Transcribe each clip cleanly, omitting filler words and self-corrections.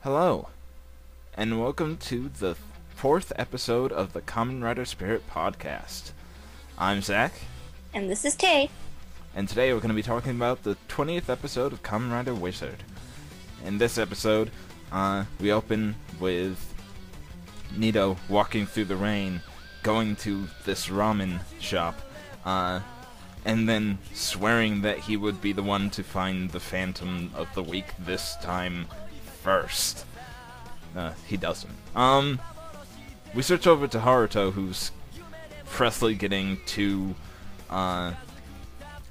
Hello, and welcome to the fourth episode of the Kamen Rider Spirit Podcast. I'm Zach, And this is Tay. and today we're going to be talking about the 20th episode of Kamen Rider Wizard. In this episode, we open with Nito walking through the rain, going to this ramen shop, and then swearing that he would be the one to find the Phantom of the Week this time first. He doesn't. We switch over to Haruto, who's freshly getting two,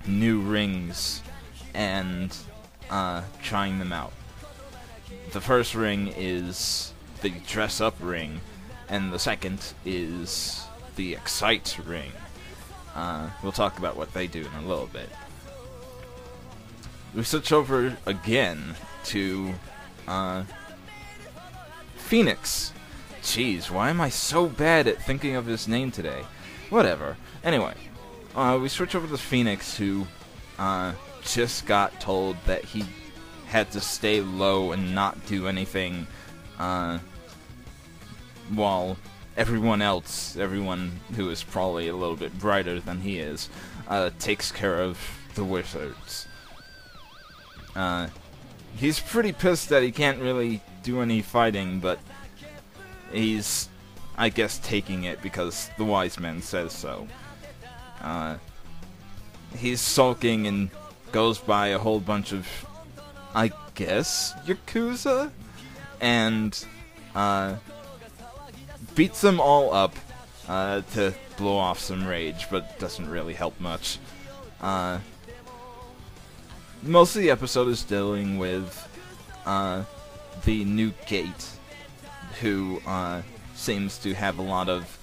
new rings and, trying them out. The first ring is the dress-up ring, and the second is the excite ring. We'll talk about what they do in a little bit. We switch over again to, Phoenix. Jeez, why am I so bad at thinking of his name today? Whatever. Anyway, we switch over to Phoenix, who, just got told that he had to stay low and not do anything, while everyone who is probably a little bit brighter than he is, takes care of the wizards. He's pretty pissed that he can't really do any fighting, but he's, I guess, taking it because the wise man says so. He's sulking and goes by a whole bunch of, I guess, Yakuza? And, beats them all up, to blow off some rage, but doesn't really help much. Most of the episode is dealing with, the new Gate, who, seems to have a lot of,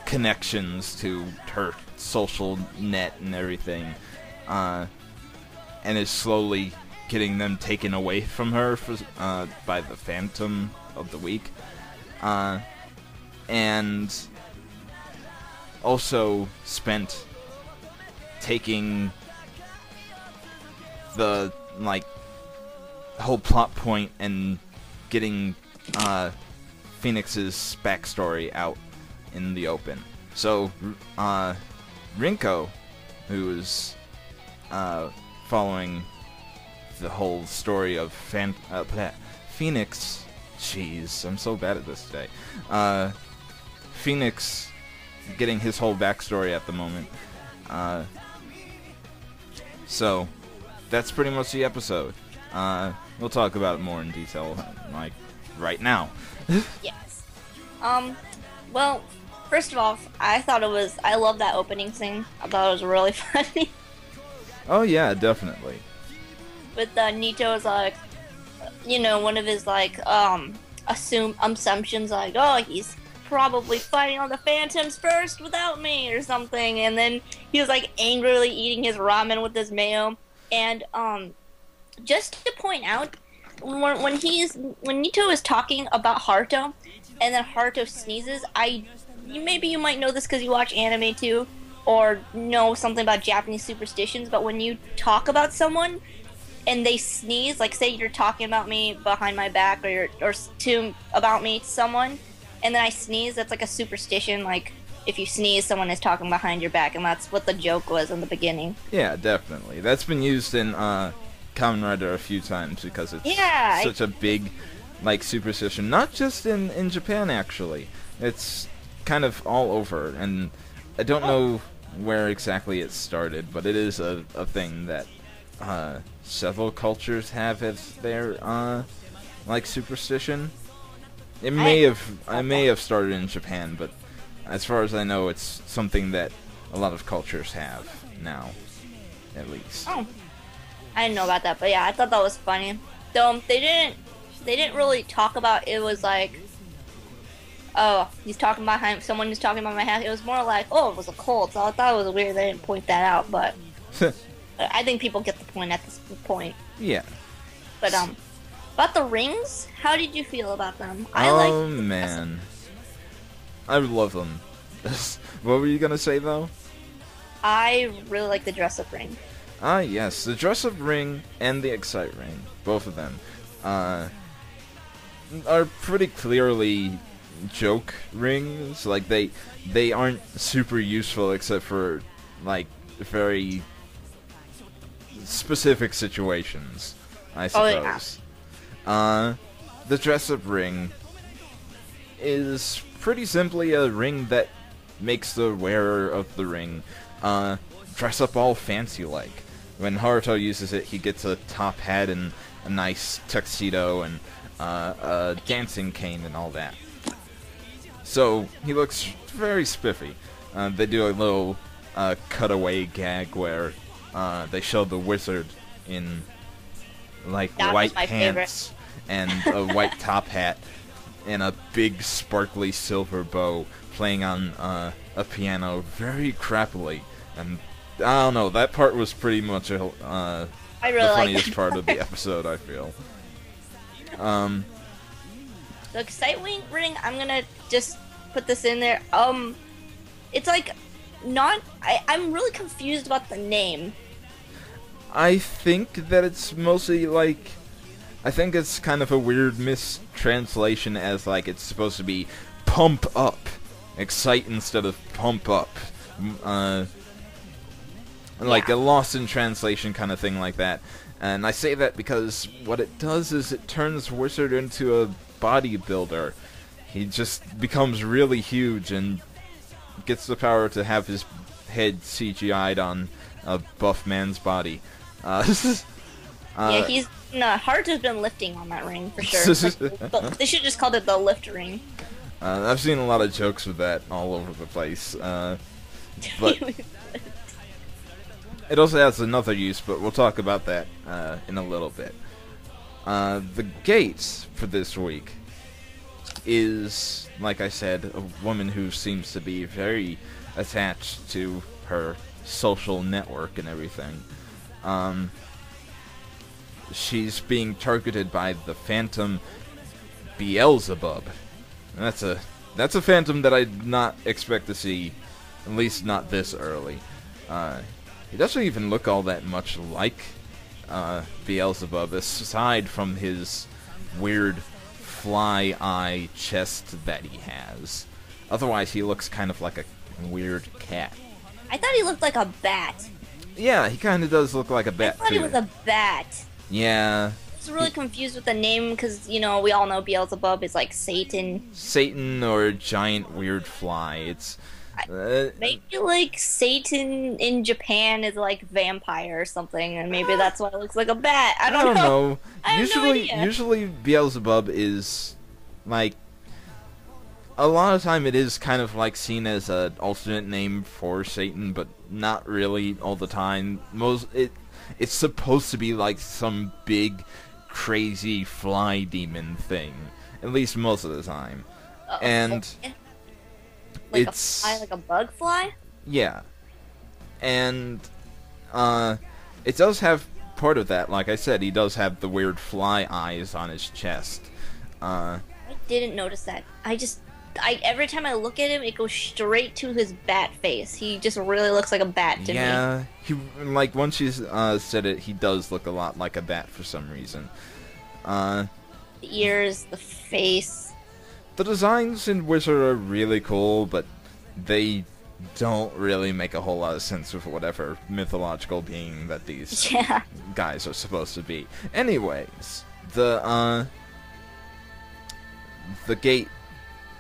connections to her social net and everything, and is slowly getting them taken away from her by the Phantom of the Week. And also spent taking the, whole plot point and getting, Phoenix's backstory out in the open. So, Rinko, who is, following the whole story of Phoenix. Jeez, I'm so bad at this today. Phoenix getting his whole backstory at the moment. So, that's pretty much the episode. We'll talk about it more in detail, right now. Yes. Well, first of all, I love that opening scene. I thought it was really funny. Oh yeah, definitely. With Nito's, one of his, assumptions, oh, he's probably fighting all the Phantoms first without me, or something, and then he was, angrily eating his ramen with his mayo, and, just to point out, when Nito is talking about Haruto, and then Haruto sneezes, maybe you might know this because you watch anime too, or know something about Japanese superstitions, but when you talk about someone, and they sneeze, say you're talking about me behind my back, about me to someone, and then I sneeze, that's a superstition, if you sneeze, someone is talking behind your back, and that's what the joke was in the beginning. Yeah, definitely. That's been used in, Kamen Rider a few times because it's such a big, superstition. Not just in Japan, actually. It's kind of all over, and I don't know where exactly it started, but it is a thing that several cultures have as their superstition. It may have started in Japan, but as far as I know, it's something that a lot of cultures have now, at least. Oh, I didn't know about that, but yeah, I thought that was funny. Though they didn't really talk about it. Was oh, someone is talking about my house. It was more oh, it was a cult. So I thought it was weird they didn't point that out, but I think people get the point at this point. Yeah. But about the rings, how did you feel about them? Man, I love them. What were you gonna say though? I really like the dress-up ring. Yes, the dress-up ring and the excite ring, both of them. are pretty clearly joke rings. Like, they aren't super useful except for, like, very specific situations, I suppose. The dress-up ring is pretty simply a ring that makes the wearer of the ring dress up all fancy-like. When Haruto uses it, he gets a top hat and a nice tuxedo and a dancing cane and all that. So he looks very spiffy. They do a little cutaway gag where they show the wizard in like white pants and a white top hat and a big sparkly silver bow playing on a piano very crappily. And I don't know, that part was pretty much the funniest part of the episode, I feel. The Excite ring, I'm gonna just put this in there. It's like not. I'm really confused about the name. I think that it's mostly like, I think it's kind of a weird mistranslation as like it's supposed to be pump up, excite instead of pump up. Like a lost in translation kind of thing like that. And I say that because what it does is it turns Wizard into a bodybuilder. He just becomes really huge and gets the power to have his head CGI'd on a buff man's body. Yeah, he's Haruto's been lifting on that ring for sure. They should have just called it the lift ring. I've seen a lot of jokes with that all over the place. But it also has another use, but we'll talk about that in a little bit. The gate for this week is, like I said, a woman who seems to be very attached to her social network and everything. She's being targeted by the Phantom Beelzebub. And that's a Phantom that I did not expect to see, at least not this early. He doesn't even look all that much like Beelzebub, aside from his weird fly eye chest that he has. Otherwise, he looks kind of like a weird cat. I thought he looked like a bat. Yeah, he kind of does look like a bat, I thought he was a bat. Yeah. I was really confused with the name, because, you know, we all know Beelzebub is like Satan. Satan or giant weird fly. It's... maybe like Satan in Japan is like vampire or something, and maybe that's why it looks like a bat. I don't know. I have no idea. Usually Beelzebub is like, a lot of time it is kind of like seen as an alternate name for Satan, but not really all the time. It's supposed to be like some big, crazy fly demon thing, at least most of the time. And like it's a fly, like a bug fly? Yeah. And it does have part of that. Like I said, he does have the weird fly eyes on his chest. I didn't notice that. Every time I look at him, it goes straight to his bat face. He just really looks like a bat to me. Yeah, like once you said it, he does look a lot like a bat for some reason. The ears, the face. The designs in Wizard are really cool, but they don't really make a whole lot of sense with whatever mythological being that these guys are supposed to be. Anyways, the gate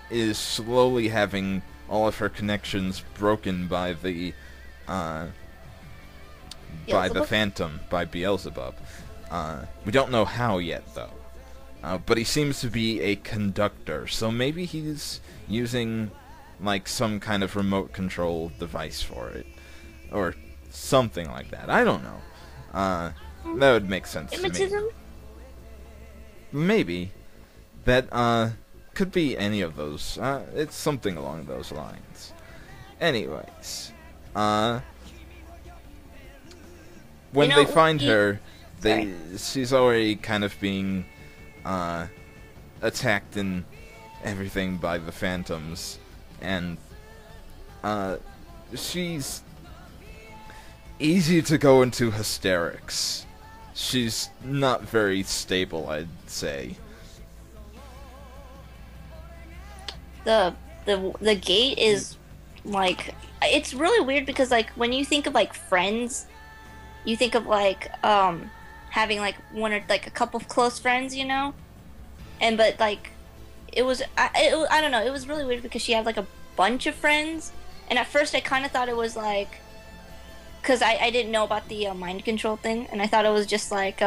is slowly having all of her connections broken by the Phantom, by Beelzebub. We don't know how yet, though. But he seems to be a conductor, so maybe he's using like some kind of remote control device for it, or something like that. I don't know. That would make sense to me. Maybe. That could be any of those. It's something along those lines. Anyways, when they find her, she's already kind of being attacked and everything by the Phantoms, and she's easy to go into hysterics. She's not very stable, I'd say. the gate is like, it's really weird because like when you think of like friends, you think of like having like one or like a couple of close friends, you know, but like I don't know, it was really weird because she had like a bunch of friends, and at first I kind of thought it was like, because I didn't know about the mind control thing, and I thought it was just like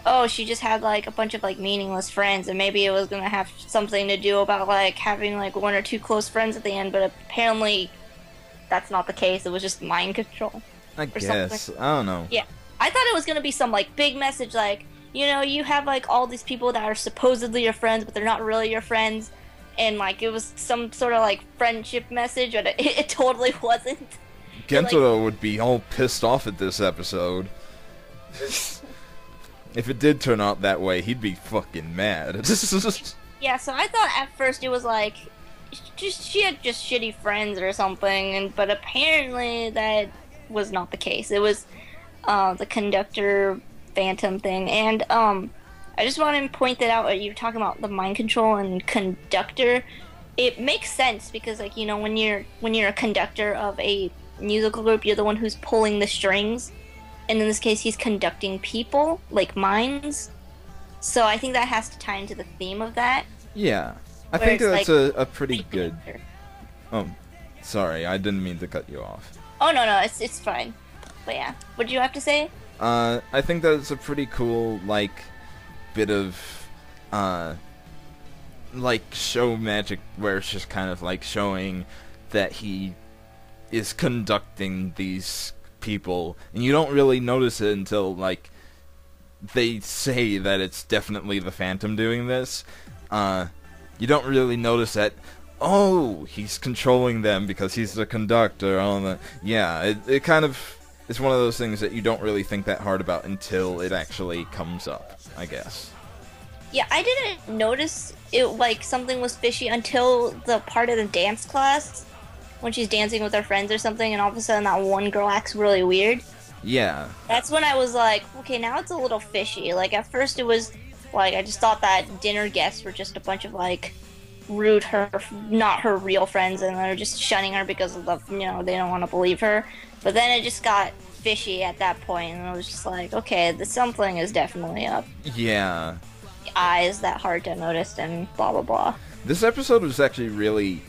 oh, she just had like a bunch of like meaningless friends, and maybe it was gonna have something to do about like having like one or two close friends at the end, but apparently that's not the case. It was just mind control. I guess. Something. I don't know. Yeah. I thought it was gonna be some like big message, like, you know, you have like all these people that are supposedly your friends, but they're not really your friends, and like it was some sort of like friendship message, but it totally wasn't. Gentaro like, would be all pissed off at this episode. If it did turn out that way, he'd be fucking mad. Yeah, so I thought at first it was like, she had just shitty friends or something, but apparently that was not the case. It was the conductor phantom thing, and I just want to point that out. You were talking about the mind control and conductor. It makes sense because, like, you know, when you're a conductor of a musical group, you're the one who's pulling the strings. And in this case, he's conducting people, like minds. So I think that has to tie into the theme of that. Yeah. I think that's like, a pretty good... Oh, sorry, I didn't mean to cut you off. Oh, no, it's fine. But yeah, what did you have to say? I think that's a pretty cool, like, bit of, like, show magic where it's just kind of, like, showing that he is conducting these people, and you don't really notice it until like they say that it's definitely the Phantom doing this. You don't really notice that, oh, he's controlling them because he's the conductor. Yeah, it kind of is one of those things that you don't really think that hard about until it actually comes up, I guess. Yeah, I didn't notice it like something was fishy until the part of the dance class when she's dancing with her friends or something, and all of a sudden that one girl acts really weird. Yeah. That's when I was like, okay, now it's a little fishy. Like, at first it was, like, I just thought that dinner guests were just a bunch of, like, rude, not her real friends, and they're just shunning her because of the, you know, they don't want to believe her. But then it just got fishy at that point, and I was just like, okay, something is definitely up. Yeah. The eyes that hard to notice, and blah, blah, blah. This episode was actually really,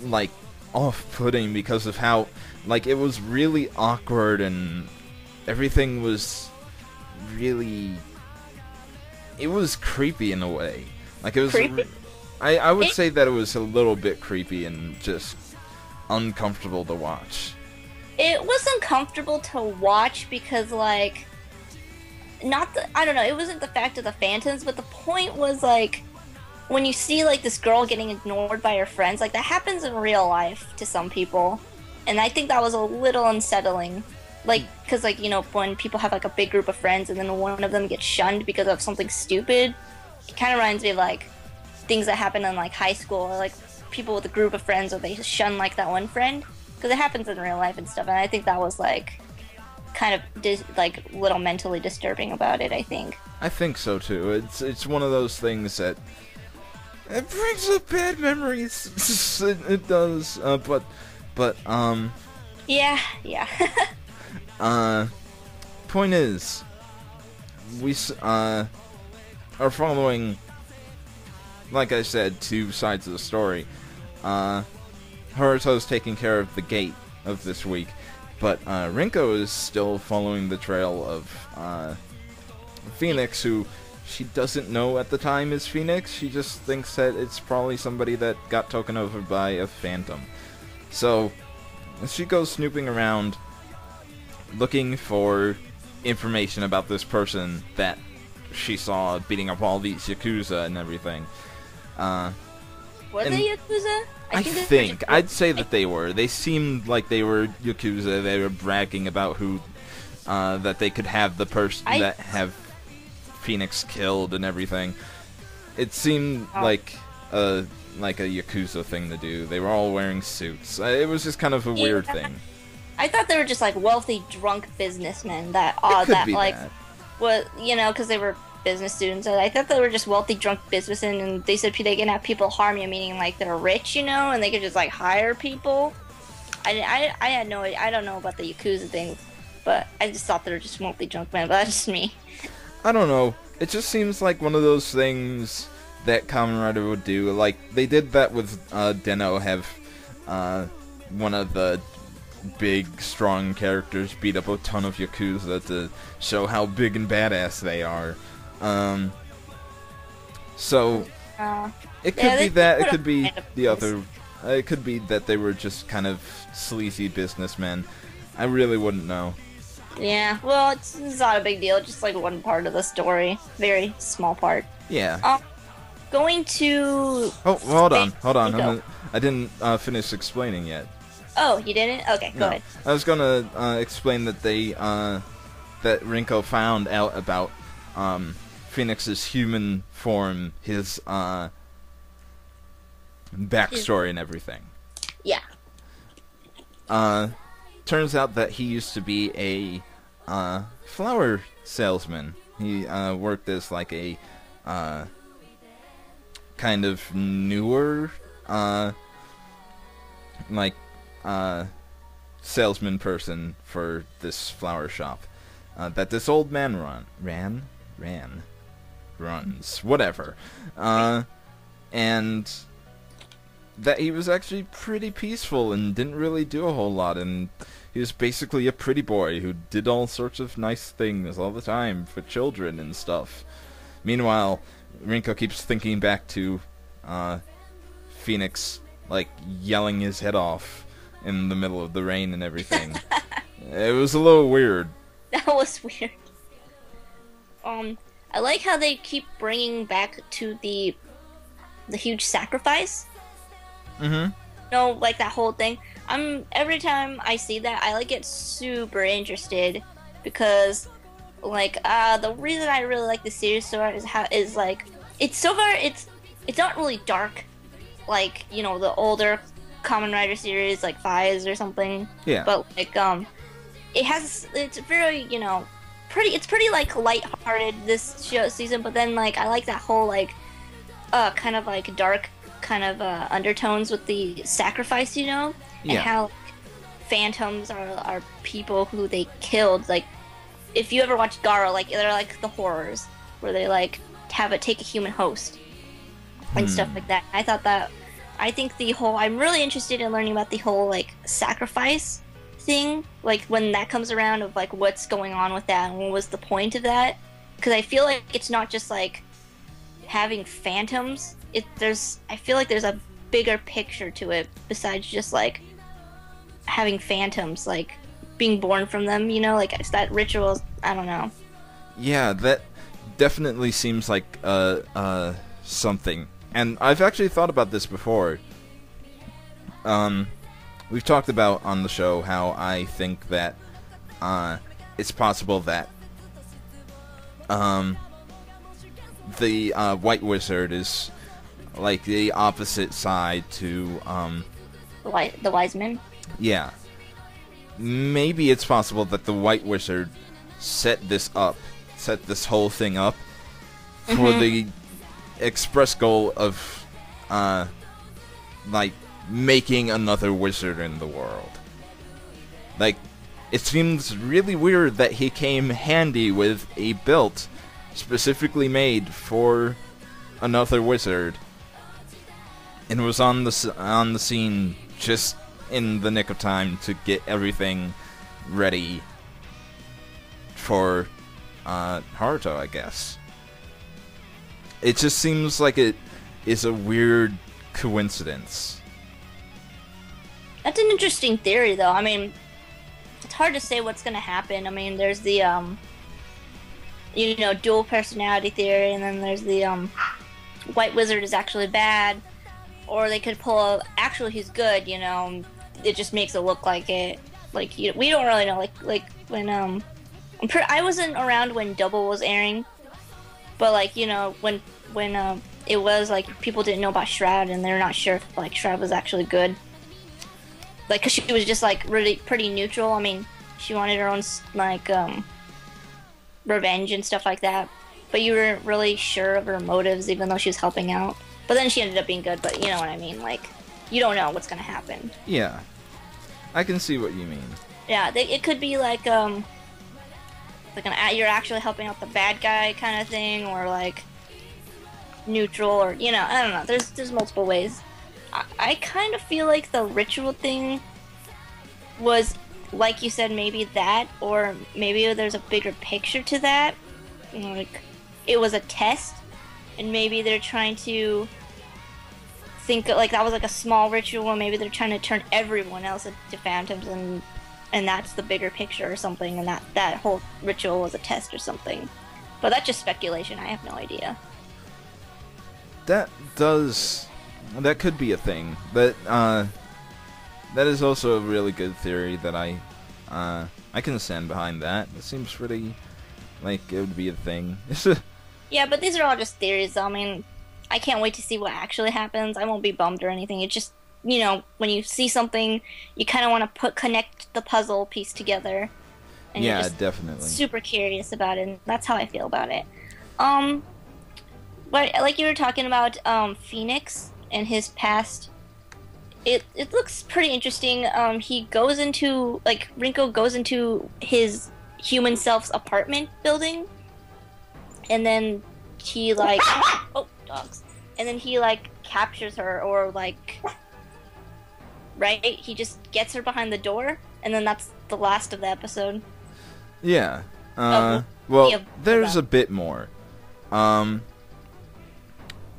like, off-putting because of how, like, it was really awkward and everything was really, it was creepy in a way. Like, it was, I would say that it was a little bit creepy and just uncomfortable to watch. It was uncomfortable to watch because, like, I don't know, it wasn't the fact of the phantoms, but the point was, like, when you see, like, this girl getting ignored by her friends, like, that happens in real life to some people. And I think that was a little unsettling. Like, because, like, you know, when people have, like, a big group of friends and then one of them gets shunned because of something stupid, it kind of reminds me of, like, things that happen in, like, high school, or, like, people with a group of friends, or they shun, like, that one friend. Because it happens in real life and stuff, and I think that was, like, kind of, like, little mentally disturbing about it, I think. I think so, too. It's one of those things that... It brings up bad memories. It does, but Yeah. Point is, we are following, like I said, two sides of the story. Haruto's taking care of the gate of this week, but Rinko is still following the trail of Phoenix, who she doesn't know at the time is Phoenix. She just thinks that it's probably somebody that got taken over by a phantom. So she goes snooping around looking for information about this person that she saw beating up all these Yakuza and everything. Were they Yakuza? I think. I'd say that they were. They seemed like they were Yakuza. They were bragging about who, that they could have the person that have Phoenix killed and everything. It seemed like a Yakuza thing to do. They were all wearing suits. It was just kind of a weird thing. I thought they were just like wealthy drunk businessmen that It could be like that. was, you know, because they were business students. I thought they were just wealthy, drunk businessmen, and they said they can have people harm you, meaning like they're rich, and they could just like hire people. I had no idea. I don't know about the Yakuza thing, but I just thought they were just wealthy, drunk men. But that's just me. I don't know. It just seems like one of those things that Kamen Rider would do. Like, they did that with Den-O, have one of the big, strong characters beat up a ton of Yakuza to show how big and badass they are. So, it could be that, it could be the other, it could be that they were just kind of sleazy businessmen. I really wouldn't know. Yeah, well, it's not a big deal, just like one part of the story. Very small part. Yeah. Going to... Oh, hold on. I didn't finish explaining yet. Oh, you didn't? Okay, go ahead. I was gonna explain that that Rinko found out about Phoenix's human form, his backstory and everything. Yeah. Turns out that he used to be a flower salesman. He worked as like a kind of newer salesman person for this flower shop that this old man runs, whatever, and that he was actually pretty peaceful and didn't really do a whole lot, and he was basically a pretty boy who did all sorts of nice things all the time for children and stuff. Meanwhile, Rinko keeps thinking back to Phoenix, like, yelling his head off in the middle of the rain and everything. It was a little weird. That was weird. I like how they keep bringing back to the huge sacrifice. Mm-hmm. Like that whole thing. Every time I see that, I get super interested because, the reason I really like the series so much is it's so far it's not really dark, like the older Kamen Rider series like Fives or something. Yeah. But it's very pretty like lighthearted this season. But then I like that whole kind of dark kind of undertones with the sacrifice, and how phantoms are people who they killed. Like, if you ever watch Garo, they're like the horrors where they have take a human host and stuff like that. I think I'm really interested in learning about the whole sacrifice thing, when that comes around, of what's going on with that and what was the point of that, because I feel like it's not just having phantoms. I feel like there's a bigger picture to it besides just having phantoms, being born from them, it's that ritual. I don't know. Yeah, that definitely seems like something. And I've actually thought about this before. We've talked about on the show how I think that it's possible that the White Wizard is the opposite side to the Wise Men. Yeah. Maybe it's possible that the White Wizard set this whole thing up for the express goal of making another wizard in the world. It seems really weird that he came handy with a belt specifically made for another wizard and was on the scene just in the nick of time to get everything ready for Haruto, I guess. It just seems like it is a weird coincidence. That's an interesting theory, though. I mean, it's hard to say what's going to happen. I mean, there's the, dual personality theory, and then there's the, White Wizard is actually bad, or they could pull actually he's good, it just makes it look like it. We don't really know, when, I wasn't around when Double was airing, but, when it was, people didn't know about Shroud, and they're not sure if, Shroud was actually good. Because she was just, really pretty neutral. I mean, she wanted her own, revenge and stuff like that. but you weren't really sure of her motives, even though she was helping out. But then she ended up being good, but you know what I mean? Like, you don't know what's gonna happen. Yeah. I can see what you mean. Yeah, it could be like you're actually helping out the bad guy kind of thing, or like neutral, or you know, I don't know. There's multiple ways. I kind of feel like the ritual thing was, like you said, maybe that, or maybe there's a bigger picture to that. Like, it was a test, and maybe they're trying to think like that was like a small ritual, or maybe they're trying to turn everyone else into phantoms, and that's the bigger picture or something, and that whole ritual was a test or something. But that's just speculation. I have no idea. That could be a thing, but that is also a really good theory that I can stand behind that. It seems pretty like it would be a thing. Yeah, but these are all just theories. I mean, I can't wait to see what actually happens. I won't be bummed or anything. It's just, you know, when you see something, you kind of want to connect the puzzle piece together. And yeah, you're just definitely. Super curious about it, and that's how I feel about it. But like you were talking about Phoenix and his past, it looks pretty interesting. He goes into, like, Rinko goes into his human self's apartment building, and then he like oh, dogs. And then he like captures her, or like, right? He just gets her behind the door, and then that's the last of the episode. Yeah. Oh, well, yeah, there's a bit more.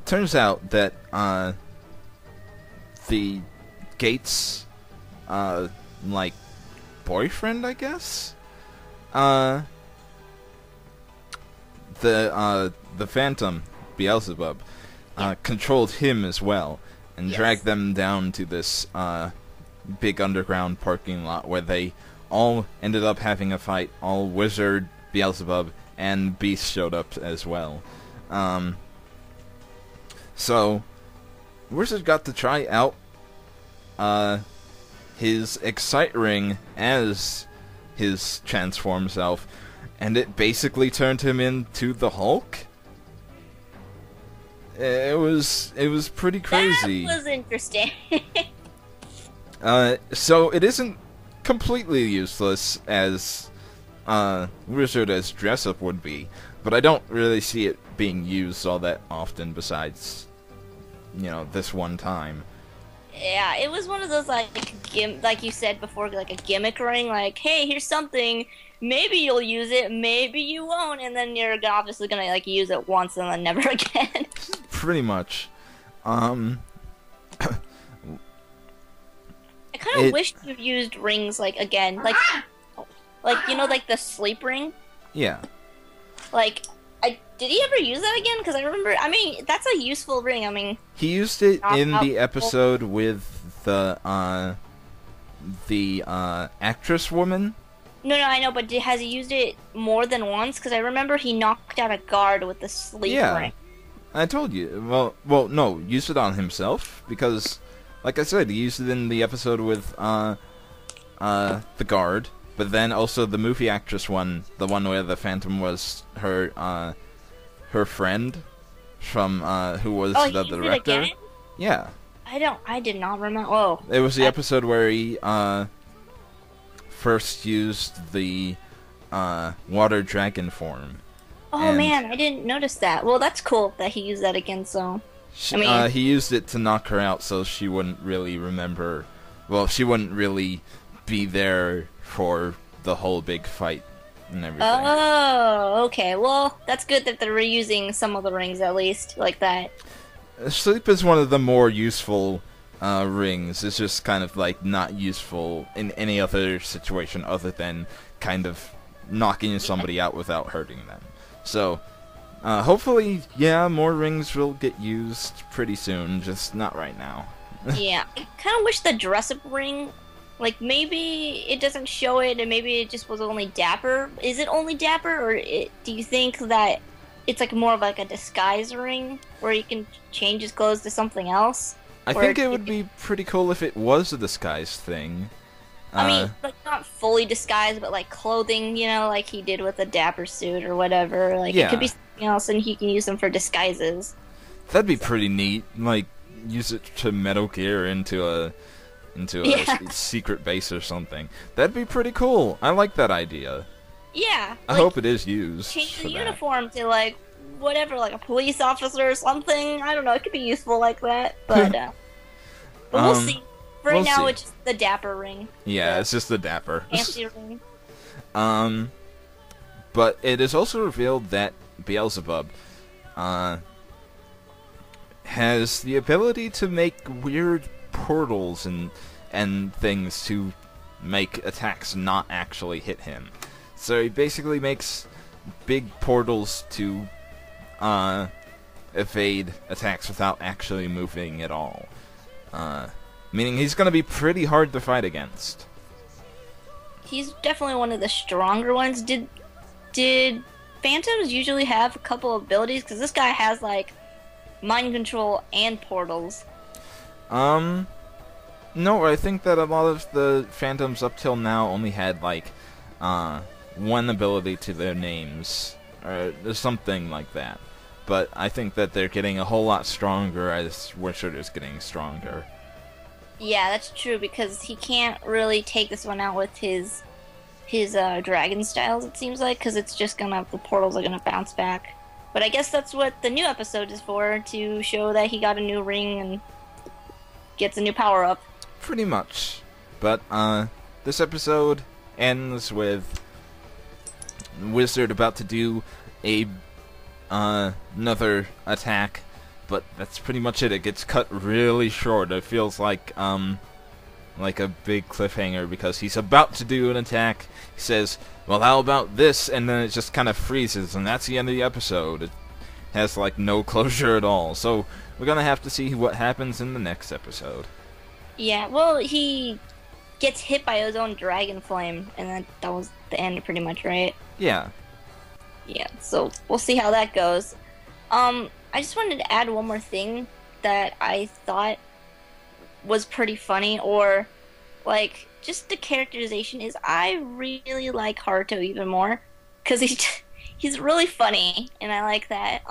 Turns out that the Gates like boyfriend, I guess, the Phantom Beelzebub controlled him as well, and dragged them down to this big underground parking lot where they all ended up having a fight. All Wizard, Beelzebub, and Beast showed up as well. So Wizard got to try out his Excite Ring as his transform self, and it basically turned him into the Hulk. It was pretty crazy. That was interesting. So it isn't completely useless as Wizard as dress-up would be, but I don't really see it being used all that often besides, you know, this one time. Yeah, it was one of those, like you said before, like a gimmick ring, like, hey, here's something, maybe you'll use it, maybe you won't, and then you're obviously gonna, like, use it once and then never again. Pretty much. I kind of wish you used rings, like, again, like, you know, like the sleep ring? Yeah. Like, did he ever use that again? Because I remember, I mean, that's a useful ring. I mean, he used it in the episode with the actress woman. No, I know, but has he used it more than once? Because I remember he knocked out a guard with the sleep ring. I told you. Well, no, used it on himself because, like I said, he used it in the episode with the guard, but then also the movie actress one, the one where the Phantom was her friend from who was the director. It again? Yeah. I did not remember. Whoa. It was the episode where he first used the water dragon form. Oh man, I didn't notice that. Well, that's cool that he used that again. So, he used it to knock her out, so she wouldn't really remember. Well, she wouldn't really be there for the whole big fight and everything. Oh, okay. Well, that's good that they're reusing some of the rings at least like that. Sleep is one of the more useful rings. It's just kind of like not useful in any other situation other than kind of knocking somebody out without hurting them. So, hopefully, yeah, more rings will get used pretty soon, just not right now. Yeah, I kind of wish the dress-up ring, like, maybe it doesn't show it, and maybe it just was only Dapper. Is it only Dapper, or do you think that it's like more of like a disguise ring, where you can change his clothes to something else? I think it would be pretty cool if it was a disguise thing. I mean, like, not fully disguised, but like clothing, you know, like he did with the Dapper suit or whatever. Like, it could be something everything else, and he can use them for disguises. That'd be pretty neat. Like, use it to Metal Gear into a secret base or something. That'd be pretty cool. I like that idea. Yeah. I hope it is used. Change for the that. uniform to like whatever, like a police officer or something. I don't know. It could be useful like that, but we'll see. Right we'll now, see. it's just the dapper ring. Yeah, it's just the dapper. Fancy ring. But it is also revealed that Beelzebub has the ability to make weird portals and things to make attacks not actually hit him. So he basically makes big portals to evade attacks without actually moving at all. Meaning he's going to be pretty hard to fight against. He's definitely one of the stronger ones. Did Phantoms usually have a couple abilities? Because this guy has like mind control and portals. No, I think that a lot of the Phantoms up till now only had like one ability to their names, or something like that. But I think that they're getting a whole lot stronger as Wizard is getting stronger. Yeah, that's true, because he can't really take this one out with his dragon styles, it seems like, because it's just the portals are gonna bounce back. But I guess that's what the new episode is for, to show that he got a new ring and gets a new power-up. Pretty much. But, this episode ends with Wizard about to do another attack, but that's pretty much it. It gets cut really short. It feels like a big cliffhanger, because he's about to do an attack. He says, well, how about this? And then it just kind of freezes, and that's the end of the episode. It has, like, no closure at all. So, we're gonna have to see what happens in the next episode. Yeah, well, he gets hit by his own dragon flame, and that was the end, pretty much, right? Yeah. Yeah, so we'll see how that goes. I just wanted to add one more thing that I thought was pretty funny, or like just the characterization is I really like Haruto even more, because he's really funny, and I like that.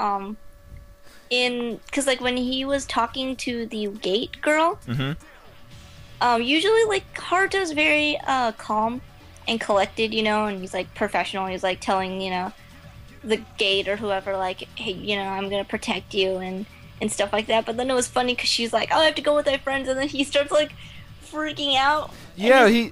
Because like when he was talking to the gate girl, usually like Haruto's very calm and collected, and he's like professional. He's like telling the gate or whoever, like, hey, I'm gonna protect you and stuff like that. But then it was funny because she's like, oh, I have to go with my friends, and then he starts like freaking out. Yeah, he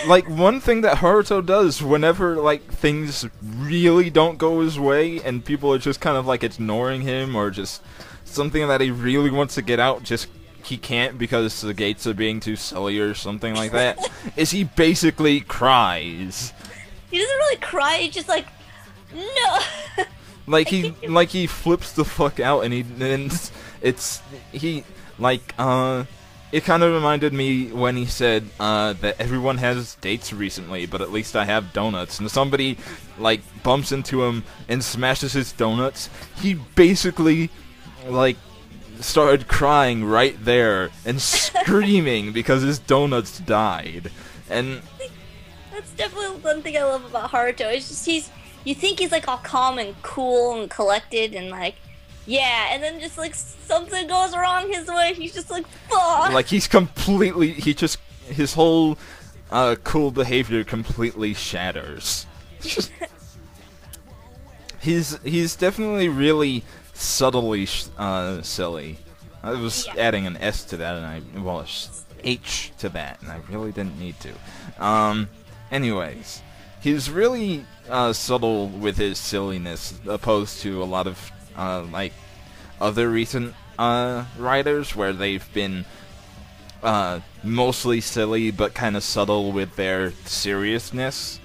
like, one thing that Haruto does whenever like things really don't go his way and people are just kind of like ignoring him, or just something that he really wants to get out, just he can't because the gates are being too silly or something like that, is he basically cries. He doesn't really cry, he's just like, no. he flips the fuck out, and it kind of reminded me when he said that everyone has dates recently, but at least I have donuts. And somebody like bumps into him and smashes his donuts. He basically like started crying right there and screaming because his donuts died. And that's definitely one thing I love about Haruto. It's just you think he's like all calm and cool and collected and like, yeah, and then just like something goes wrong his way, he's just like, fuck. Like his whole cool behavior completely shatters. He's definitely really subtly silly. I was adding an S to that, and H to that, and I really didn't need to. Anyways, he's really subtle with his silliness, opposed to a lot of like other recent writers where they've been mostly silly but kind of subtle with their seriousness.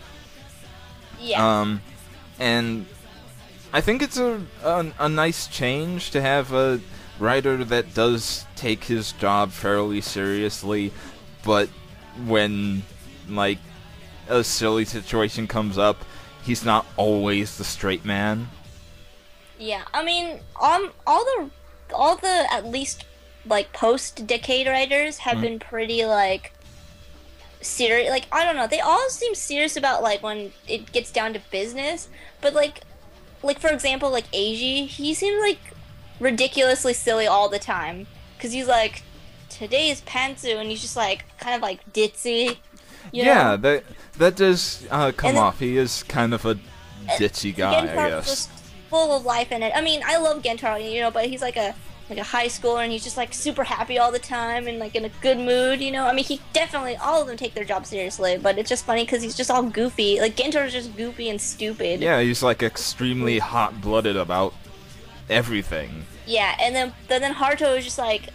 Yeah. And I think it's a nice change to have a writer that does take his job fairly seriously, but when like a silly situation comes up, he's not always the straight man. Yeah, I mean, all the at least like post-decade writers have been pretty like serious. Like, I don't know, they all seem serious about like when it gets down to business, but like like for example, like Eiji, he seems like ridiculously silly all the time. Because he's like, today is Pantsu, and he's just like, kind of like ditzy. You Yeah, know? that does come And off. He is kind of a ditzy guy, I Gentaro's guess. just full of life in it. I mean, I love Gentaro, you know, but he's like a high schooler, and he's just like super happy all the time and like in a good mood, you know. I mean, he definitely, all of them take their job seriously, but it's just funny because he's just all goofy. Like Gentaro's just goofy and stupid. Yeah, he's like extremely hot-blooded about everything. Yeah, and then Haruto is just like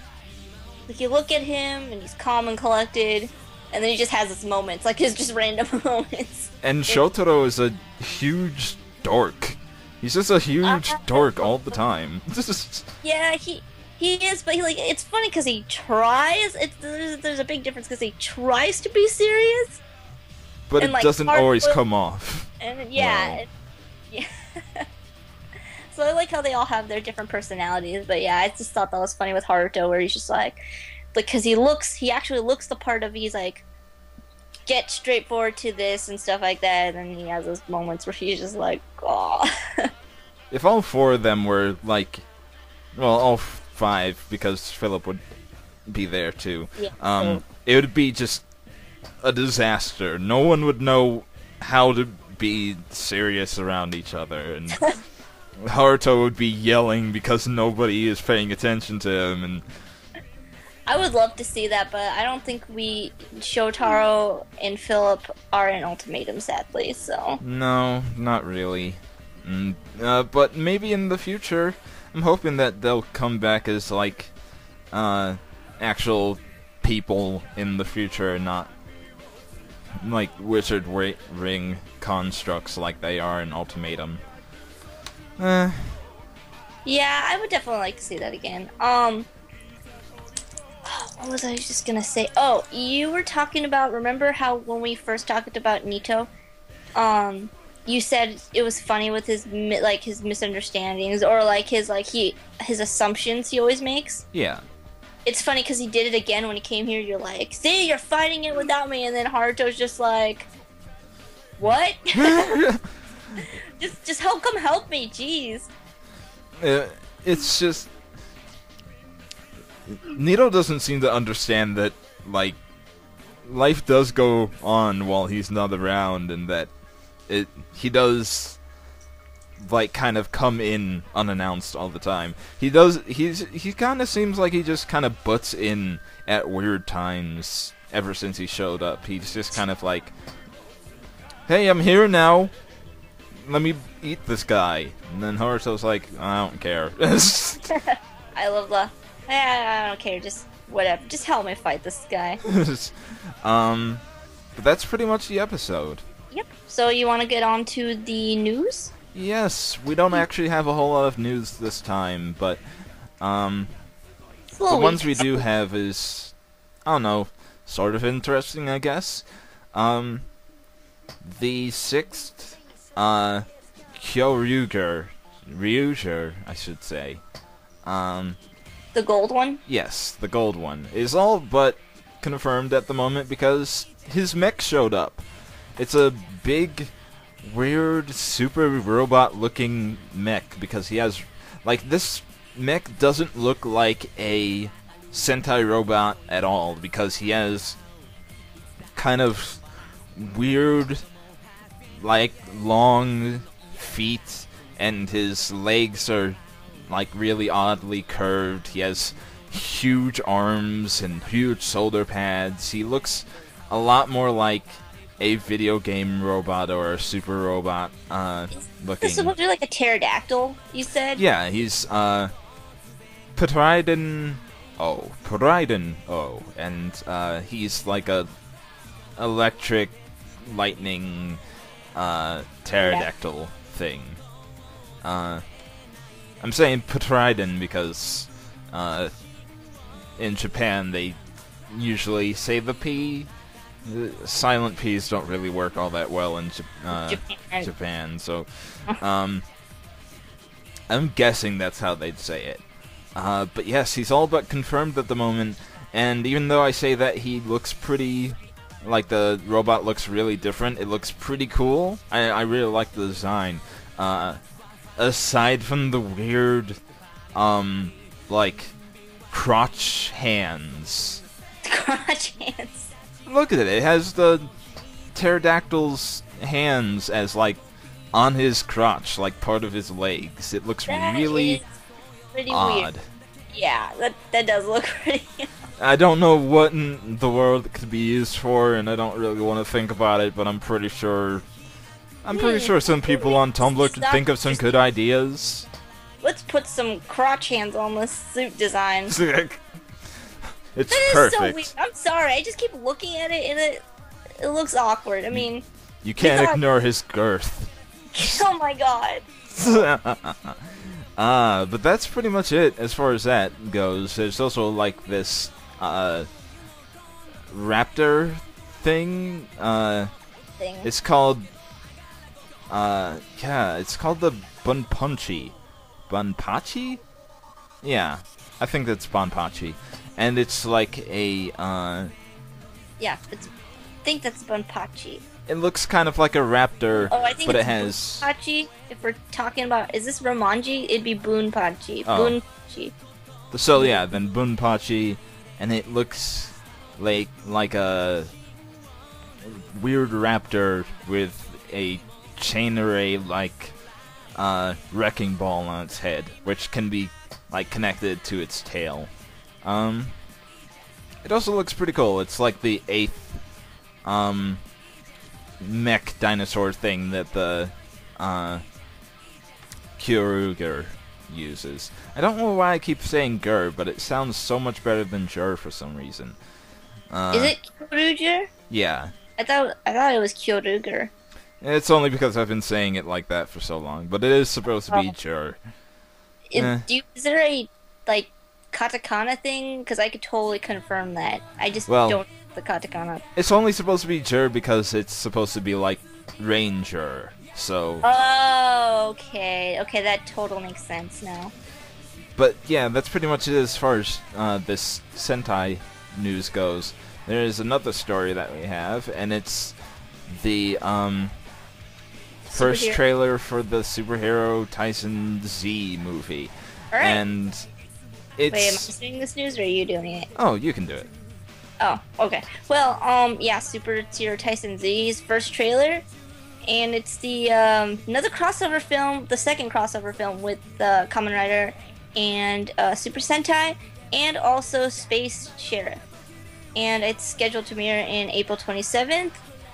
you look at him and he's calm and collected, and then he just has his moments, like his just random moments. And Shotaro is a huge dork. He's just a huge dork all the time. Yeah, he is, but it's funny because he tries. There's a big difference because he tries to be serious, But and, it like, doesn't always Haruto- come off. and yeah, Well. yeah. So I like how they all have their different personalities, but yeah, I just thought that was funny with Haruto, where he's just like, because he actually looks the part of, he's like, get straightforward to this and stuff like that, and then he has those moments where he's just like, oh. If all four of them were like, well, all five, because Philip would be there too, Yeah, it would be just a disaster. No one would know how to be serious around each other, and Haruto would be yelling because nobody is paying attention to him, and I would love to see that, but I don't think Shotaro and Philip are in Ultimatum, sadly, so. no, not really. But maybe in the future, I'm hoping that they'll come back as like actual people in the future, and not like wizard ring constructs like they are in Ultimatum. Yeah, I would definitely like to see that again. What was I just gonna say? Oh, you were talking about, remember how when we first talked about Nito, you said it was funny with his his misunderstandings, or like his assumptions he always makes. Yeah. It's funny because he did it again when he came here. You're like, see, you're fighting it without me, and then Haruto's just like, what? just help me, jeez. It's just Nito doesn't seem to understand that like life does go on while he's not around, and that he does like kind of come in unannounced all the time. He kind of seems like he just kind of butts in at weird times ever since he showed up. He's just kind of like, hey, I'm here now. Let me eat this guy. And then Haruto's like, I don't care. I love I don't care, just whatever. Just help me fight this guy. But that's pretty much the episode. Yep. So you want to get on to the news? Yes, we don't actually have a whole lot of news this time, but the ones we do have is, I don't know, sort of interesting, I guess. The sixth, Kyoryuger, I should say. The gold one? Yes, the gold one is all but confirmed at the moment because his mech showed up. It's a big, weird, super robot-looking mech because he has, like, this mech doesn't look like a Sentai robot at all because he has kind of weird, like, long feet, and his legs are like really oddly curved. He has huge arms and huge shoulder pads. He looks a lot more like a video game robot or a super robot looking. This is supposed to be like a pterodactyl, you said? Yeah, he's Poseidon O, and he's like a electric lightning pterodactyl thing. I'm saying Poseidon because in Japan they usually say the P. The silent P's don't really work all that well in Japan, so I'm guessing that's how they'd say it. But yes, he's all but confirmed at the moment, and even though I say that he looks pretty, like the robot looks really different, it looks pretty cool. I really like the design. aside from the weird, like, crotch hands. Crotch hands. Look at it. It has the pterodactyl's hands as, like, on his crotch, like part of his legs. It looks That really is pretty odd. weird. Yeah, that does look pretty. I don't know what in the world it could be used for, and I don't really want to think about it, but I'm pretty sure some people on Tumblr could think of some good ideas. Let's put some crotch hands on this suit design. It's That is perfect. so weird. I'm sorry. I just keep looking at it, and it looks awkward. I mean, You can't thought- ignore his girth. oh my god. But that's pretty much it as far as that goes. There's also like this raptor thing. Thing. It's called it's called the Bunpachi. Bunpachi? Yeah, I think that's Bunpachi. And it's like a Yeah, I think that's Bunpachi. it looks kind of like a raptor, Oh, I think but it's it has Bunpachi. If we're talking about, is this Romanji? It'd be Bunpachi. Oh. Bunpachi. so yeah, then Bunpachi, and it looks like a weird raptor with a chain array like wrecking ball on its head, which can be like connected to its tail. It also looks pretty cool. It's like the 8th mech dinosaur thing that the Kyoruger uses. I don't know why I keep saying Gur, but it sounds so much better than Jur for some reason. Is it Kyoruger? Yeah. I thought it was Kyoruger. It's only because I've been saying it like that for so long, but it is supposed to be Jur. Is there a like katakana thing? Because I could totally confirm that. I just Well- don't know the katakana. It's only supposed to be Jur because it's supposed to be like Ranger. So, Oh, okay. Okay, that totally makes sense now. but yeah, that's pretty much it as far as this Sentai news goes. There is another story that we have, and it's the first Superhero. trailer for the superhero Tyson Z movie. Alright. And it's Wait, am I doing this news or are you doing it? Oh, you can do it. Oh, okay. Well, yeah, Superhero Tyson Z's first trailer, and it's the another crossover film, the second crossover film with Kamen Rider and Super Sentai, and also Space Sheriff. And it's scheduled to premiere in April 27th,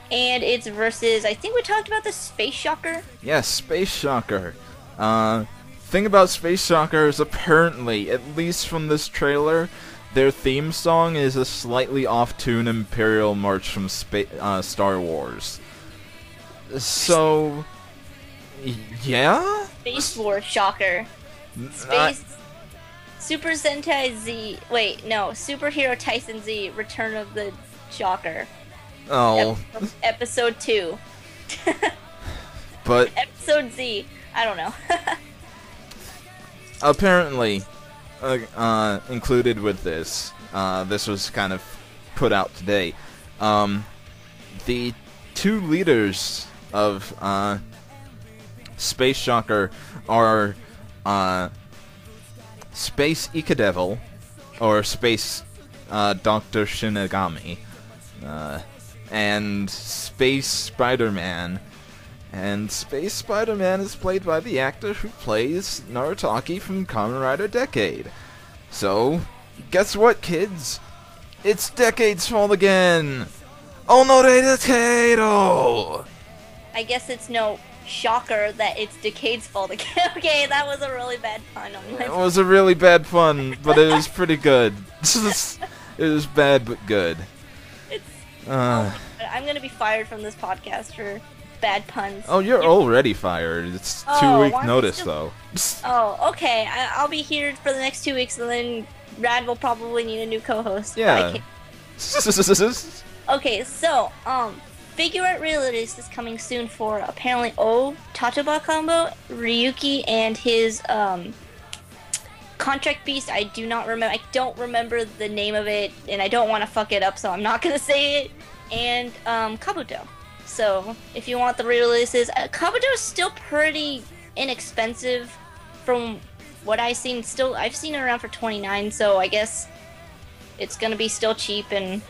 and it's versus, I think we talked about the Space Shocker. Yes, Space Shocker. Thing about Space Shocker is apparently, at least from this trailer, their theme song is a slightly off-tune Imperial March from Star Wars. So, yeah? Space War Shocker. Space Super Sentai Z. Wait, no, Superhero Tyson Z. Return of the Shocker. Oh, Episode 2. but Episode Z. I don't know. apparently, included with this, this was kind of put out today. The two leaders of Space Shocker are Space Ikadevil, or Space Dr. Shinigami, and Space Spider-Man. And Space Spider-Man is played by the actor who plays Narutoki from Kamen Rider Decade. So, guess what, kids? It's Decade's fault again! ONORE Decade! I guess it's no shocker that it's Decade's fault again. Okay, that was a really bad pun on my It was a really bad pun, but it was pretty good. It was bad, but good. It's, I'm gonna be fired from this podcast for bad puns. Oh, you're already fired. It's 2-week why am I notice, still- though. Oh, okay. I'll be here for the next 2 weeks, and then Rad will probably need a new co-host. but I Yeah. can't- Okay, so, figure art release is coming soon for apparently Tatoba combo, Ryuki, and his, contract beast. I don't remember the name of it, and I don't want to fuck it up, so I'm not gonna say it. And, Kabuto. So, if you want the re-releases, Kabuto is still pretty inexpensive from what I've seen. Still, I've seen it around for $29, so I guess it's gonna be still cheap. And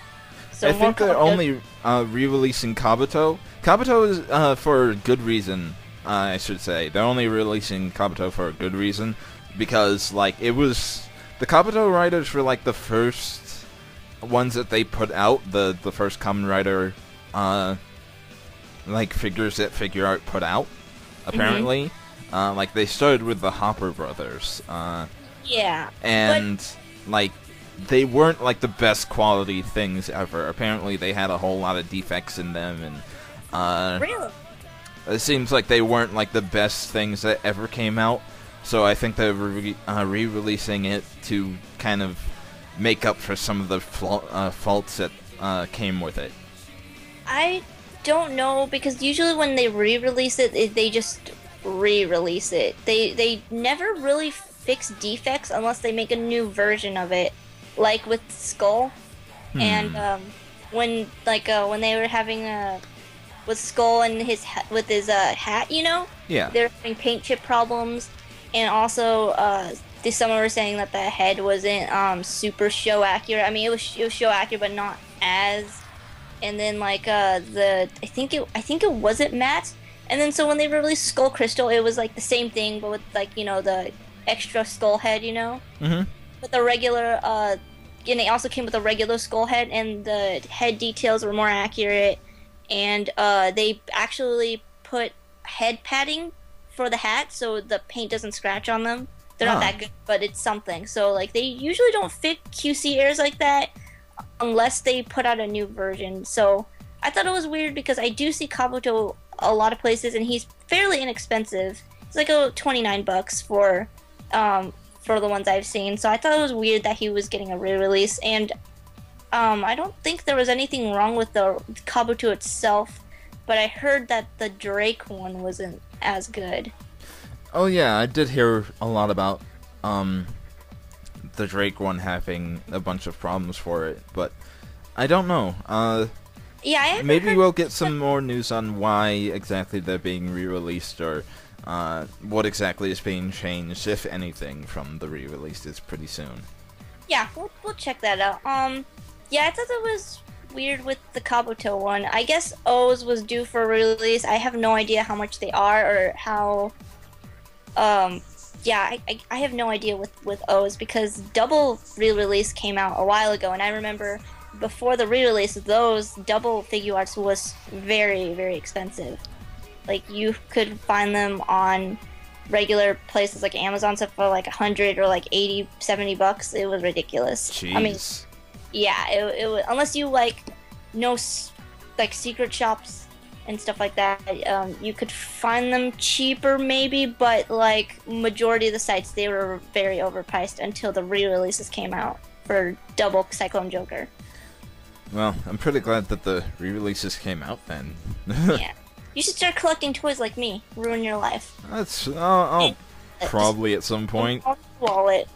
so I think they're only re-releasing Kabuto. Kabuto is for a good reason, I should say. They're only releasing Kabuto for a good reason, because like it was the Kabuto Riders were like the first ones that they put out, the first Kamen Rider like figures that Figure Art put out. Apparently, like they started with the Hopper brothers. Yeah, and like they weren't like the best quality things ever. Apparently, they had a whole lot of defects in them, and really, it seems like they weren't like the best things that ever came out. So I think they're re-releasing it to kind of make up for some of the faults that came with it. I don't know, because usually when they re-release it, they just re-release it. They never really fix defects unless they make a new version of it, like with Skull. And when they were having with Skull and his hat, you know, yeah, they're having paint chip problems, and also someone were saying that the head wasn't super show accurate. I mean, it was show accurate, but not as. And then like I think it wasn't matte. And then so when they released Skull Crystal, it was like the same thing, but with like, you know, the extra skull head, you know. But the regular and it also came with a regular skull head, and the head details were more accurate. And they actually put head padding for the hat, so the paint doesn't scratch on them. They're not that good, but it's something. So like they usually don't fit QC errors like that unless they put out a new version. So I thought it was weird, because I do see Kabuto a lot of places, and he's fairly inexpensive. It's like $29 for the ones I've seen. So I thought it was weird that he was getting a re-release. And I don't think there was anything wrong with the Kabuto itself, but I heard that the Drake one wasn't as good. Oh yeah, I did hear a lot about the Drake one having a bunch of problems for it, but I don't know. Yeah, maybe we'll get some more news on why exactly they're being re-released, or what exactly is being changed, if anything, from the re-releases pretty soon. Yeah, we'll check that out. Yeah, I thought that was weird with the Kabuto one. I guess O's was due for a release. I have no idea how much they are, or how. Yeah, I have no idea with O's, because double re-release came out a while ago, and I remember before the re-release, those double figure arts was very, very expensive. Like, you could find them on regular places like Amazon stuff for like $100 or like $80, $70. It was ridiculous. Jeez. I mean, yeah, it was, unless you like know like secret shops and stuff like that, you could find them cheaper maybe, but like majority of the sites, they were very overpriced until the re-releases came out for double Cyclone Joker. Well, I'm pretty glad that the re-releases came out then. Yeah. You should start collecting toys like me. Ruin your life. That's I'll probably at some point. Wallet.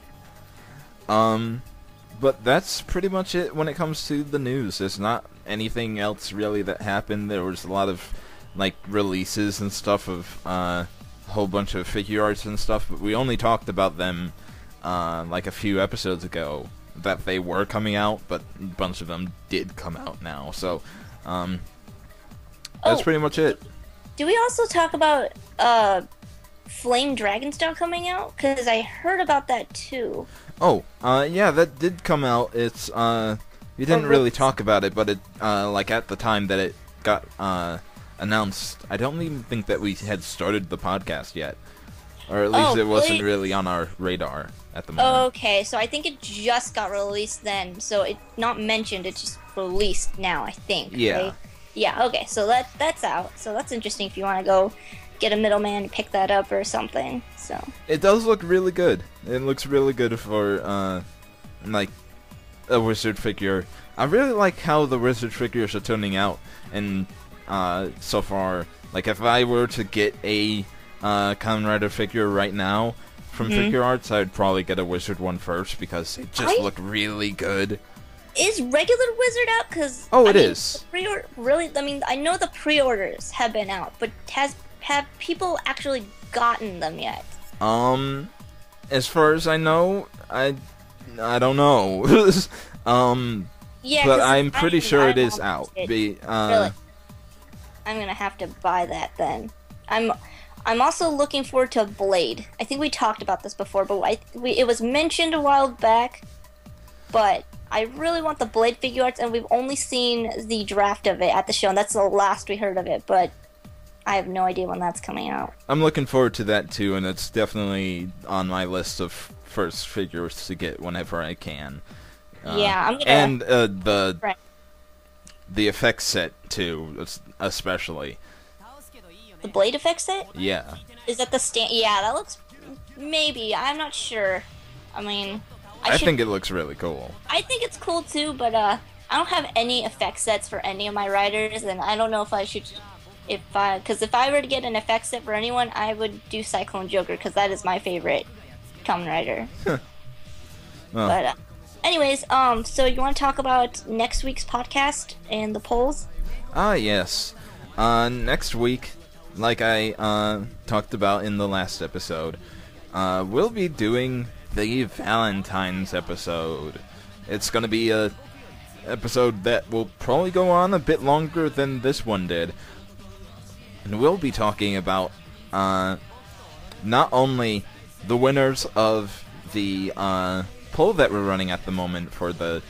But that's pretty much it when it comes to the news. There's not anything else really that happened. There was a lot of like releases and stuff of a whole bunch of figure arts and stuff, but we only talked about them like a few episodes ago, that they were coming out, but a bunch of them did come out now. So that's pretty much it. Do we also talk about Flame Dragonstar coming out? Because I heard about that too. Oh, yeah, that did come out. It's we didn't really talk about it, but it like at the time that it got announced, I don't even think that we had started the podcast yet, or at least it wasn't really on our radar at the moment. Okay, so I think it just got released then. So it's not mentioned; it's just released now, I think. Yeah. Right? Yeah. Okay, so that's out. So that's interesting if you want to go get a middleman and pick that up or something. So it does look really good. It looks really good for like a wizard figure. I really like how the wizard figures are turning out, and so far, like if I were to get a Kamen Rider figure right now from Figure Arts, I'd probably get a wizard one first, because it just look really good. Is regular wizard out? Because it is. Really? I mean, I know the pre-orders have been out, but has have people actually gotten them yet? As far as I know, I don't know. Yeah, but 'cause I'm pretty sure it is almost out. did. Really? I'm gonna have to buy that then. I'm also looking forward to Blade. I think we talked about this before, but it was mentioned a while back. But I really want the Blade figure arts, and we've only seen the draft of it at the show, and that's the last we heard of it. But I have no idea when that's coming out. I'm looking forward to that too, and it's definitely on my list of first figures to get whenever I can. Yeah, I'm gonna. And the effects set too, especially. The Blade effect set? Yeah. Is that the stand? Yeah, that looks. Maybe, I'm not sure. I mean, I think it looks really cool. I think it's cool too, but I don't have any effect sets for any of my riders, and I don't know if I should. Because if I were to get an effect set for anyone, I would do Cyclone Joker, because that is my favorite Kamen Rider. Well. But anyways, so you want to talk about next week's podcast and the polls? Yes. Next week, like I talked about in the last episode, we'll be doing the Valentine's episode. It's gonna be a episode that will probably go on a bit longer than this one did. And we'll be talking about not only the winners of the poll that we're running at the moment for the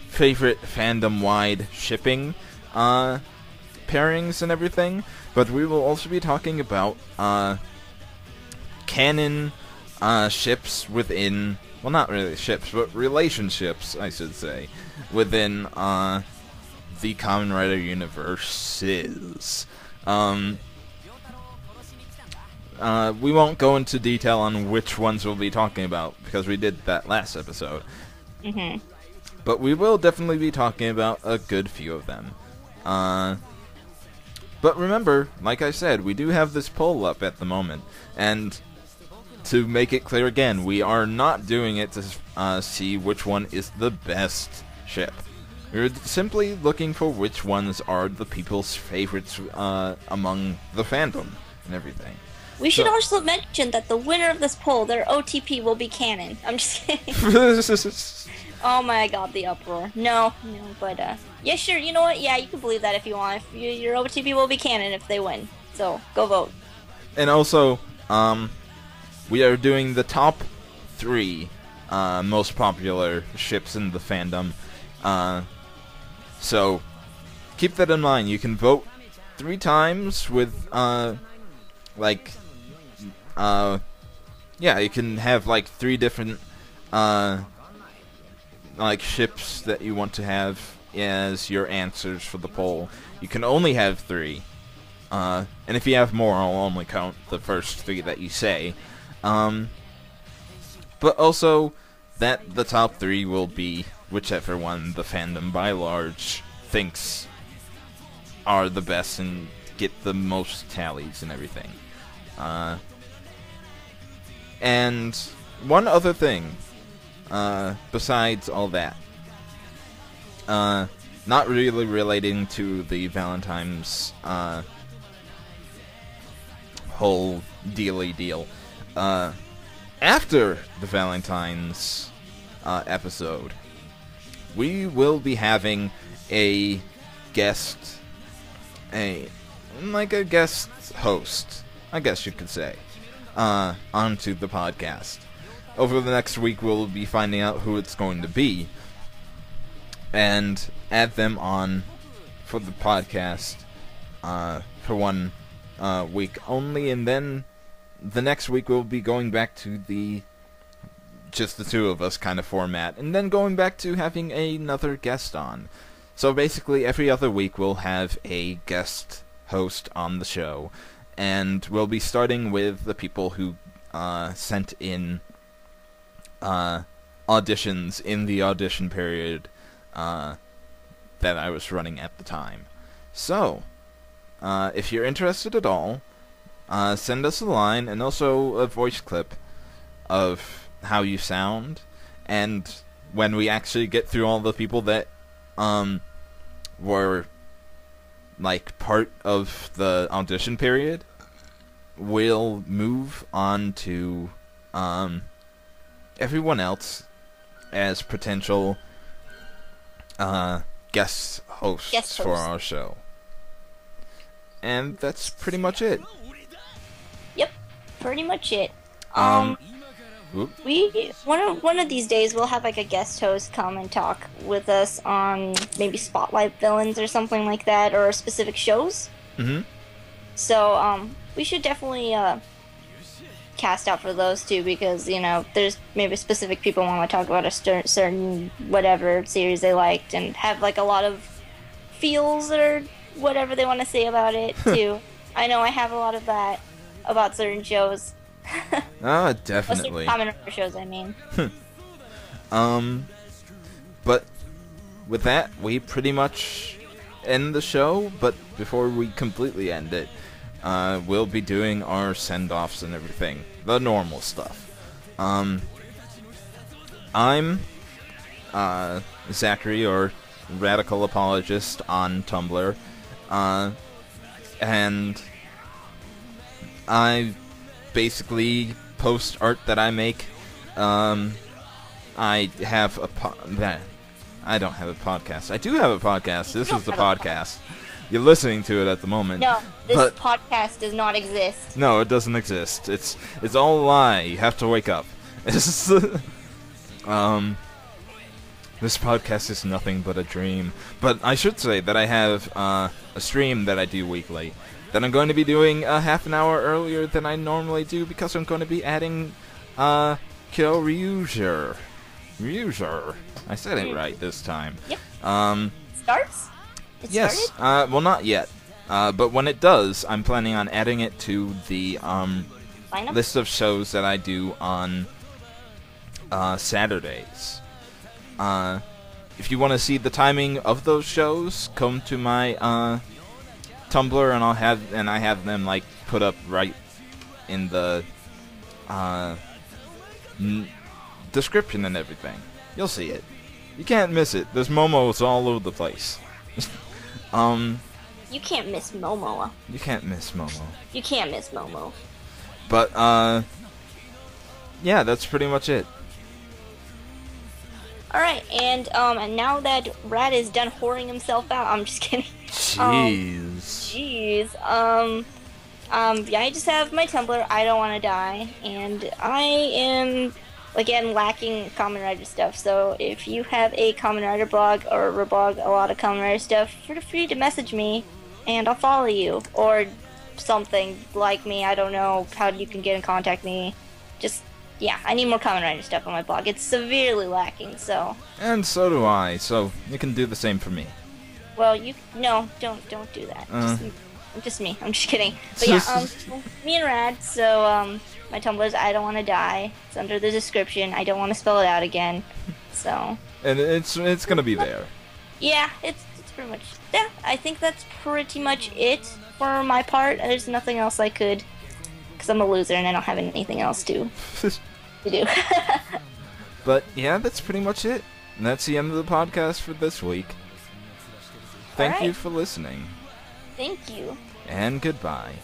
favorite fandom-wide shipping pairings and everything, but we will also be talking about canon ships within, well, not really ships, but relationships, I should say, within the Kamen Rider universes. We won't go into detail on which ones we'll be talking about, because we did that last episode. Mm-hmm. But we will definitely be talking about a good few of them. But remember, like I said, we do have this poll up at the moment, and to make it clear again, we are not doing it to see which one is the best ship. We're simply looking for which ones are the people's favorites among the fandom and everything. We should also mention that the winner of this poll, their OTP will be canon. I'm just kidding. Oh my god, the uproar. No, but yeah, sure, you know what? Yeah, you can believe that if you want. Your OTP will be canon if they win. So, go vote. And also, we are doing the top 3 most popular ships in the fandom. So, keep that in mind. You can vote 3 times with, yeah, you can have, 3 different, ships that you want to have as your answers for the poll. You can only have 3. And if you have more, I'll only count the first 3 that you say. But also, that the top 3 will be whichever one the fandom by large thinks are the best and get the most tallies and everything. And one other thing, besides all that, not really relating to the Valentine's whole dealy deal. After the Valentine's episode, we will be having a guest, a guest host, I guess you could say, onto the podcast. Over the next week, we'll be finding out who it's going to be, and add them on for the podcast for 1 week only, and then the next week we'll be going back to the just the 2 of us kind of format, and then going back to having another guest on. So basically every other week we'll have a guest host on the show, and we'll be starting with the people who sent in auditions in the audition period that I was running at the time. So, if you're interested at all, send us a line and also a voice clip of how you sound, and when we actually get through all the people that were like, part of the audition period, we'll move on to everyone else as potential guest hosts for our show. And that's pretty much it. Yep, pretty much it. Whoop. One of these days we'll have like a guest host come and talk with us on maybe spotlight villains or something like that, or specific shows. Mm-hmm. So we should definitely cast out for those too, because there's maybe specific people want to talk about a certain whatever series they liked and have like a lot of feels or whatever they want to say about it too. I know I have a lot of that about certain shows. Ah, definitely. Kamen Rider shows, I mean. But with that, we pretty much end the show. But before we completely end it, we'll be doing our send-offs and everything, the normal stuff. I'm Zachary, or Radical Apologist on Tumblr, and I basically post art that I make. I have I don't have a podcast. I do have a podcast. This is the podcast. You're listening to it at the moment. No, this podcast does not exist. No, it doesn't exist. It's all a lie. You have to wake up. This podcast is nothing but a dream. But I should say that I have a stream that I do weekly that I'm going to be doing a half an hour earlier than I normally do, because I'm going to be adding Kyoryuger. I said it right this time. Yep. Starts? Yes. Started? Well, not yet. But when it does, I'm planning on adding it to the Lineup? list of shows that I do on Saturdays. If you want to see the timing of those shows, come to my Tumblr, and I have them like put up right in the description and everything. You'll see it. You can't miss it. There's Momos all over the place. You can't miss Momo. You can't miss Momo. You can't miss Momo. But yeah, that's pretty much it. Alright, and now that Rad is done whoring himself out, I'm just kidding. Jeez. Yeah, I just have my Tumblr, I Don't Want to Die, and I am, again, lacking Kamen Rider stuff, so if you have a Kamen Rider blog or reblog a lot of Kamen Rider stuff, feel free to message me, and I'll follow you, or something like me. I don't know how you can get in contact with me. Just, yeah, I need more Kamen Rider stuff on my blog. It's severely lacking, so. And so do I, so you can do the same for me. Well, no, don't do that. Just me. I'm just kidding. But yeah, me and Rad. So my Tumblr is I Don't Want to Die. It's under the description. I don't want to spell it out again. So. And it's gonna be there. Yeah, it's pretty much. Yeah, I think that's pretty much it for my part. There's nothing else I could, because I'm a loser and I don't have anything else to do. But yeah, that's pretty much it. And that's the end of the podcast for this week. Thank you for listening. Thank you. And goodbye.